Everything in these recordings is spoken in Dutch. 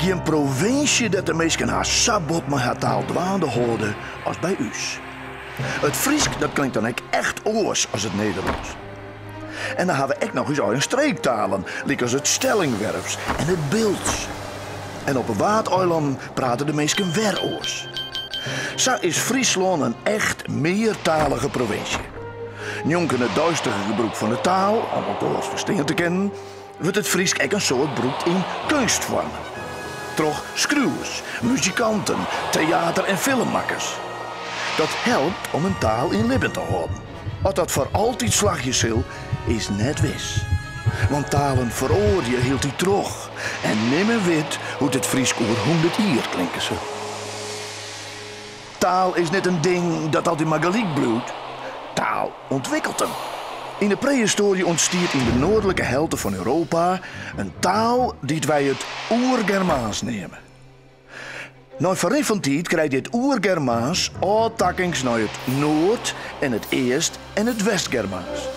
geen provincie dat de meesten haar sabot met haar taal dwaande houden als bij us. Het Friesk dat klinkt dan ook echt oors als het Nederlands. En dan hebben we ook nog eens eigen streektalen, als het Stellingwerfs en het Beelds. En op een waardeiland praten de meesten weroors. Zo is Friesland een echt meertalige provincie. Jonken het duistere gebruik van de taal, om elkaar verstaan te kennen, wordt het Friesk ook een soort broek in kunstvormen. Toch schreeuwers, muzikanten, theater- en filmmakers. Dat helpt om een taal in leven te houden. Als dat voor altijd slagjes zal, is net wis. Want talen veroordelen hield hij terug. En nimmer weet hoe het Friesk over 100 jaar klinken ze. Taal is net een ding dat altijd maar gelijk bloedt. Taal ontwikkelt hem. In de prehistorie ontstiert in de noordelijke helft van Europa een taal die wij het Oer-Germaans nemen. Na verloop van tijd krijgt dit Oer-Germaans aantakkings naar het Noord- en het Eerst- en het West-Germaans.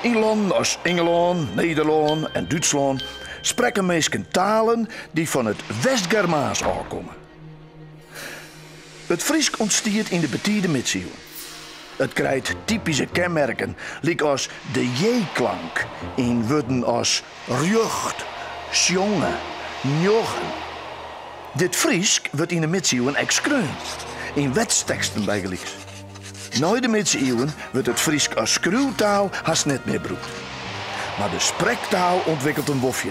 In landen als Engeland, Nederland en Duitsland spreken mensen talen die van het West-Germaans aankomen. Het Friesk ontstiert in de betierde middeleeuwen. Het krijgt typische kenmerken, als de J-klank in woorden als rjucht, sjongen, njoggen. Dit Friesk wordt in de middeleeuwen excreund, in wetsteksten bijgelijks. Na de middeleeuwen wordt het Friesk als schreeuwtaal haast net meer gebruikt. Maar de spreektaal ontwikkelt een wofje.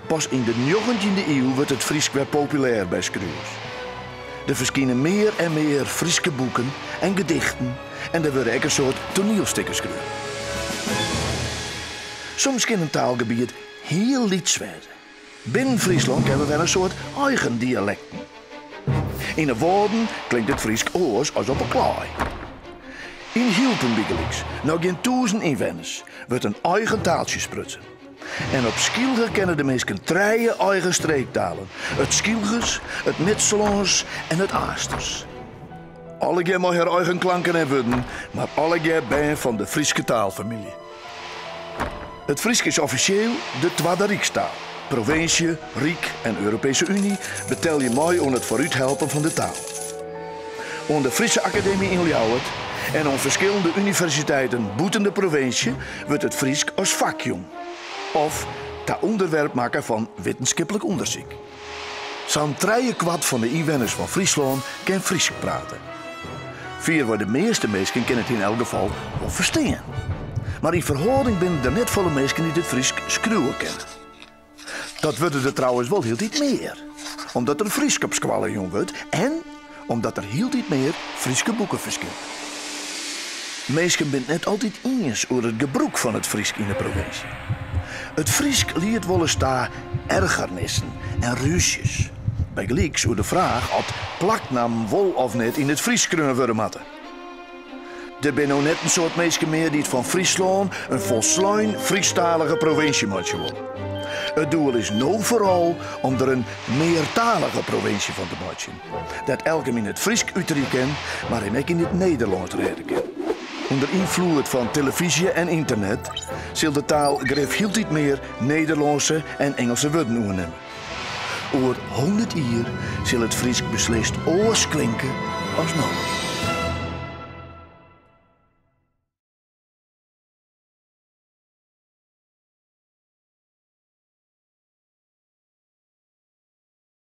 Pas in de 19e eeuw wordt het Friesk weer populair bij schreeuwers. Er verschijnen meer en meer Frieske boeken en gedichten en er worden ook een soort toneelstukken geschreven. Soms kan een taalgebied heel liets werden. Binnen Friesland hebben we wel een soort eigen dialecten. In de woorden klinkt het Friesk oors als op een klaai. In Hielpenbiegelijks, nou geen 1000 inwoners, wordt een eigen taaltje sprutsen. En op Skilge kennen de meesten 3 eigen streektalen. Het Skilges, het Midselons en het Aasters. Alle mag haar eigen klanken en woorden, maar alle ben van de Frieske taalfamilie. Het Friesk is officieel de tweede Rijkstaal. Provincie, Rijk en Europese Unie betel je mooi om het vooruithelpen van de taal. Onder de Friese Academie in Ljouwert en om verschillende universiteiten boeten de provincie wordt het Friesk als vakjong. Of ta onderwerp maken van wetenschappelijk onderzoek. Zo'n 3/4 van de inwoners van Friesland kan Fries praten. Voor de meeste mensen kan het in elk geval wel verstaan. Maar in verhouding binnen er net volle mensen die het Fries schreeuwen kennen. Dat worden er trouwens wel heel iets meer. Omdat er Fries op squallen jong wordt en omdat er heel iets meer Frieske boeken verschillen. Mensen zijn net altijd eens over het gebruik van het Friesk in de provincie. Het Friesk liet wel eens daar ergernissen en ruzies. Bij gelijks over de vraag of plaknaam wol of net in het Fries kunnen worden matten. Er zijn nou net een soort mensen meer die het van Friesland een volslijn Friestalige provincie moeten worden. Het doel is nou vooral om er een meertalige provincie van te maken. Dat elke in het Friesk uitreden kan, maar ook in het Nederlands reden kan. Onder invloed van televisie en internet zal de taal grif heel iets meer Nederlandse en Engelse woorden nemen. Over 100 jaar zal het Friesk beslist oors klinken als nou.